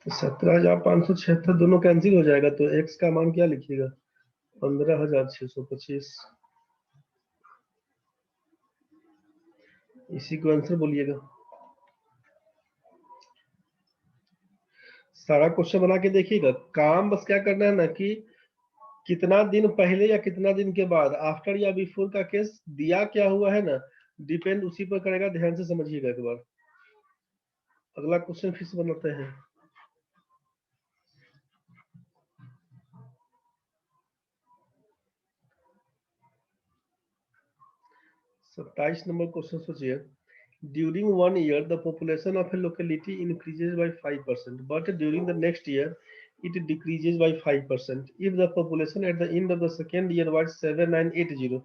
तो 17,576 दोनों कैंसिल हो जाएगा, तो x का मान क्या लिखिएगा? 15,625। इसी को आंसर बोलिएगा। सारा क्वेश्चन बना के देखिएगा। काम बस क्या करना है ना कि कितना दिन पहले या कितना दिन के बाद, आफ्टर या बिफोर का केस दिया क्या हुआ है ना, डिपेंड उसी पर करेगा। ध्यान से समझिएगा एक बार। अगला क्वेश्चन फिर से बनाते हैं। सत्ताईस नंबर क्वेश्चन सोचिए। During 1 year the population of a locality increases by 5%, but during the next year it decreases by 5%. If the population at the end of the second year was 7980,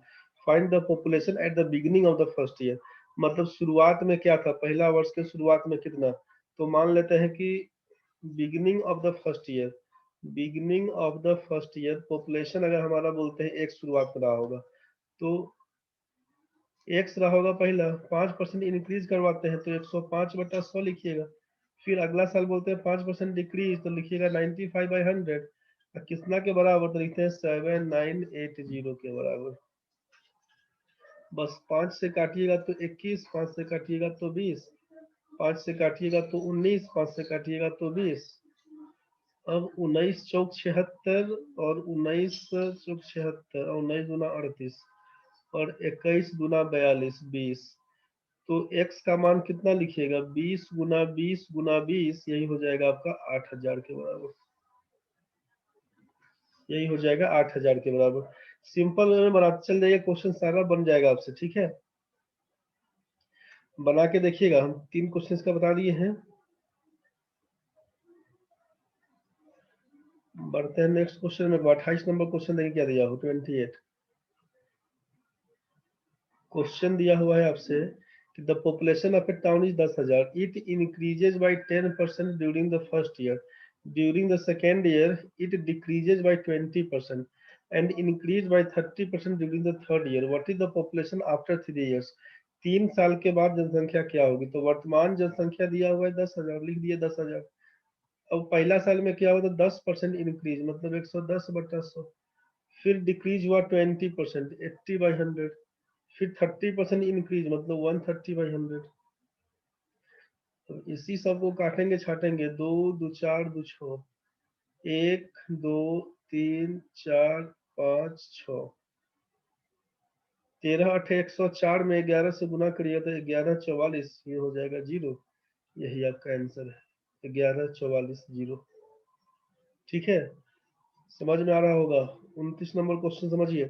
find the population at the beginning of the first year. मतलब शुरुआत में क्या था, पहला वर्ष के शुरुआत में कितना। तो मान लेते हैं कि beginning of the first year, beginning of the first year population अगर हमारा बोलते हैं एक शुरुआत में रहा होगा, तो एक्स रहा होगा पहला, 5% इंक्रीज करवाते हैं तो 105/100 लिखिएगा। फिर अगला साल बोलते हैं 5% डिक्रीज, तो लिखिएगा 95/100। कितना के बराबर, तो लिखते हैं 7980 के बराबर। बस 5 से काटिएगा तो 21, 5 से काटिएगा तो 20, 5 से काटिएगा तो 19, 5 से काटिएगा तो 20। अब 19 चौक 76 और 19 चौक 76 और 19 दूना 38 और 21 दूना 42, 20। तो x का मान कितना लिखिएगा? 20 गुना 20 गुना 20, यही हो जाएगा आपका 8000 के बराबर। यही हो जाएगा 8000 के बराबर। सिंपल में बनाते चल जाइए, क्वेश्चन सारा बन जाएगा आपसे। ठीक है, बना के देखिएगा। हम 3 क्वेश्चन का बता दिए हैं। बढ़ते हैं नेक्स्ट क्वेश्चन में। 28 नंबर क्वेश्चन देखिए क्या दिया हो। 28 क्वेश्चन दिया हुआ है आपसे कि the population of A town is 10,000, it increases by 10% during the first year, during the second year it decreases bye 20% and increase by 30% during the third year. What is the population after 3 years? 3 साल के बाद जनसंख्या क्या होगी? तो वर्तमान जनसंख्या दिया हुआ है 10,000, लिख दिया 10,000। अब पहला साल में क्या होगा? 10% इंक्रीज, मतलब 110/100। फिर डिक्रीज हुआ 20%, 80/100। फिर 30% इंक्रीज, मतलब 130/100। तो इसी सब को काटेंगे छाटेंगे। 2 2 4 2 6, 1 2 3 4 5 6, 13 8 104 में 11 से गुना करिए तो 1144, ये हो जाएगा 0। यही आपका आंसर है, 1144 0। ठीक है, समझ में आ रहा होगा। 29 नंबर क्वेश्चन समझिए।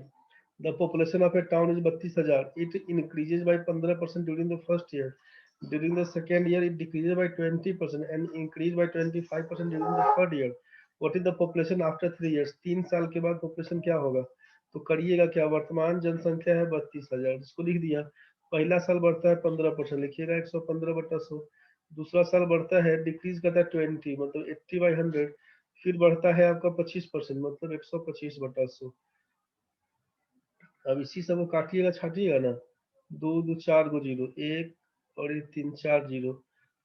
The population of A town is 32,000, it increases by 15% during the first year, during the second year it decreases bye 20% and increase by 25% during the third year. What is the population after 3 years? 3 साल के बाद population क्या होगा? तो करिएगा क्या, वर्तमान जनसंख्या है 32,000, इसको लिख दिया। पहला साल बढ़ता है 15%, लिखिएगा 115/100। दूसरा साल बढ़ता है, डिक्रीज करता है 20, मतलब 80/100। फिर बढ़ता है आपका 25%, मतलब 125/100। अब इसी सब को काटिएगा छाटिएगा ना। 2 2 4 को 0, 1 और ये 3 4 0।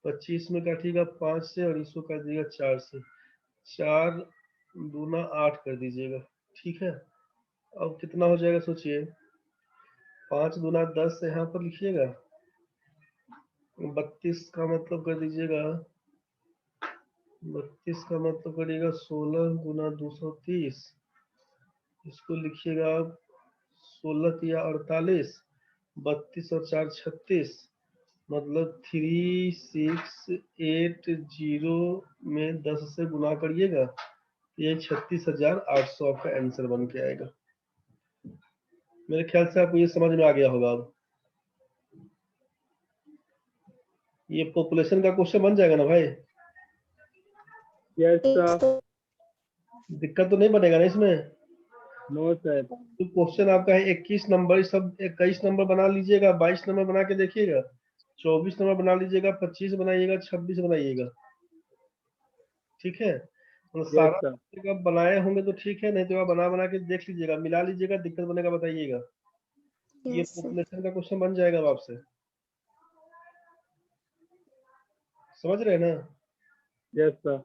25 में काटिएगा 5 से और इसको काट दीजिएगा 4 से। 4 दूना 8 कर दीजिएगा। ठीक है, अब कितना हो जाएगा सोचिए। 5 दूना 10 यहाँ पर लिखिएगा। 32 का मतलब कर दीजिएगा, 32 का मतलब करिएगा 16 गुना 230। इसको लिखिएगा आप 16 या 48, 32 और 4 36, मतलब 3680 में 10 से गुना करिएगा, ये 36,800 आपका आंसर बन के आएगा। मेरे ख्याल से आपको ये समझ में आ गया होगा। अब ये पॉपुलेशन का क्वेश्चन बन जाएगा ना भाई? Yes sir. दिक्कत तो नहीं बनेगा ना इसमें? No sir. तो क्वेश्चन आपका है 21 नंबर, सब 21 नंबर बना लीजिएगा, 22 नंबर बना के देखिएगा, 24 नंबर बना लीजिएगा, 25 बनाइएगा, 26 बनाइएगा। ठीक है, तो यस सारा सर। आप बनाए होंगे तो ठीक है, नहीं तो आप बना बना के देख लीजिएगा, मिला लीजिएगा, दिक्कत बनेगा बताइएगा। ये पॉपुलेशन का क्वेश्चन बन जाएगा अब आपसे। समझ रहे हैं ना? Yes sir.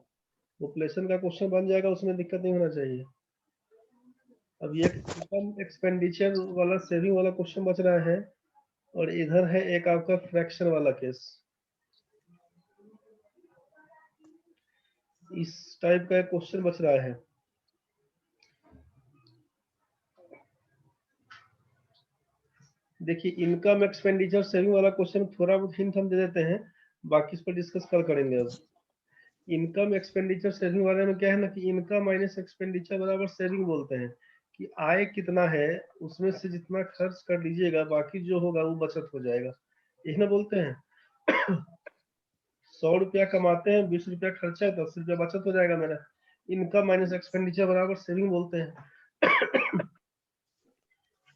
पॉपुलेशन का क्वेश्चन बन जाएगा, उसमें दिक्कत नहीं होना चाहिए। अब ये इनकम एक्सपेंडिचर वाला सेविंग वाला क्वेश्चन बच रहा है, और इधर है एक आपका फ्रैक्शन वाला केस। इस टाइप का एक क्वेश्चन बच रहा है। देखिए, इनकम एक्सपेंडिचर सेविंग वाला क्वेश्चन थोड़ा बहुत हिंट हम दे देते हैं, बाकी इस पर डिस्कस कल करेंगे। अब इनकम एक्सपेंडिचर सेविंग वाले में क्या है ना कि इनकम माइनस एक्सपेंडिचर बराबर सेविंग बोलते हैं, कि आय कितना है उसमें से जितना खर्च कर लीजिएगा बाकी जो होगा वो बचत हो जाएगा, यही ना बोलते हैं। 100 रुपया कमाते हैं, 20 रुपया खर्चा है, 10 रुपया बचत हो जाएगा मेरा। इनकम माइनस एक्सपेंडिचर बराबर सेविंग बोलते हैं।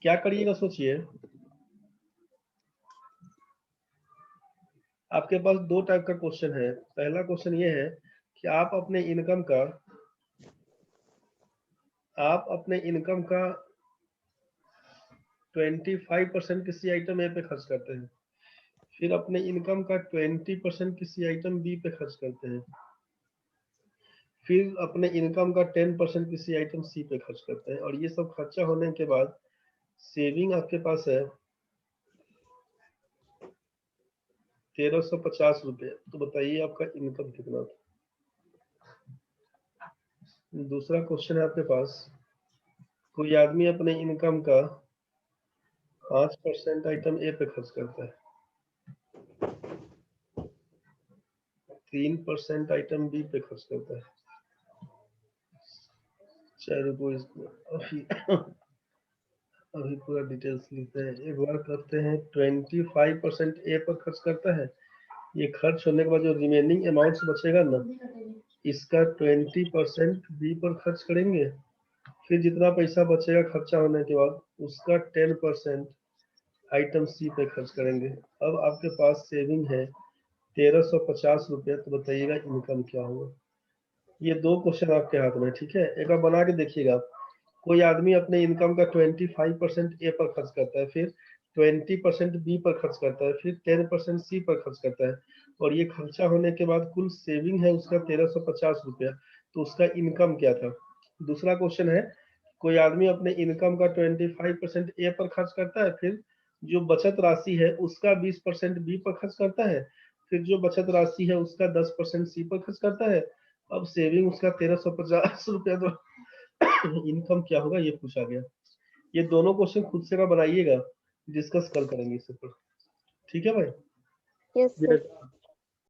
क्या करिएगा सोचिए, आपके पास दो टाइप का क्वेश्चन है। पहला क्वेश्चन ये है कि आप अपने इनकम का 25% किसी आइटम ए पे खर्च करते हैं, फिर अपने इनकम का 20% किसी आइटम बी पे खर्च करते हैं, फिर अपने इनकम का 10% किसी आइटम सी पे खर्च करते हैं, और ये सब खर्चा होने के बाद सेविंग आपके पास है 1350 रुपये। तो बताइए आपका इनकम कितना था। दूसरा क्वेश्चन है आपके पास, कोई आदमी अपने इनकम का 5% आइटम ए पे खर्च करता है, 3% आइटम बी पे खर्च करता है। चलो को अभी पूरा डिटेल्स लिखते हैं, एक बार करते हैं। 25% ए पर खर्च करता है, ये खर्च होने के बाद जो रिमेनिंग अमाउंट बचेगा ना, इसका 20% बी पर खर्च करेंगे, फिर जितना पैसा बचेगा खर्चा होने के बाद उसका 10% आइटम सी पे खर्च करेंगे। अब आपके पास सेविंग है 1350 रुपये। तो बताइएगा इनकम क्या होगा। ये दो क्वेश्चन आपके हाथ में, ठीक है, एक बार बना के देखिएगा। कोई आदमी अपने इनकम का 25% ए पर खर्च करता है, फिर 20% बी पर खर्च करता है, फिर 10% सी पर खर्च करता है, और ये खर्चा होने के बाद कुल सेविंग है उसका 1350 रुपया। तो उसका इनकम क्या था। दूसरा क्वेश्चन है, कोई आदमी अपने इनकम का 25% ए पर खर्च करता है, फिर जो बचत राशि है उसका 20% बी पर खर्च करता है, फिर जो बचत राशि है उसका 10% सी पर खर्च करता है। अब सेविंग उसका 1350 रुपया। तो इनकम क्या होगा ये पूछा गया। ये दोनों क्वेश्चन खुद से बनाइएगा, डिस्कस कल करेंगे इस पर। ठीक है भाई। Yes sir. Yes.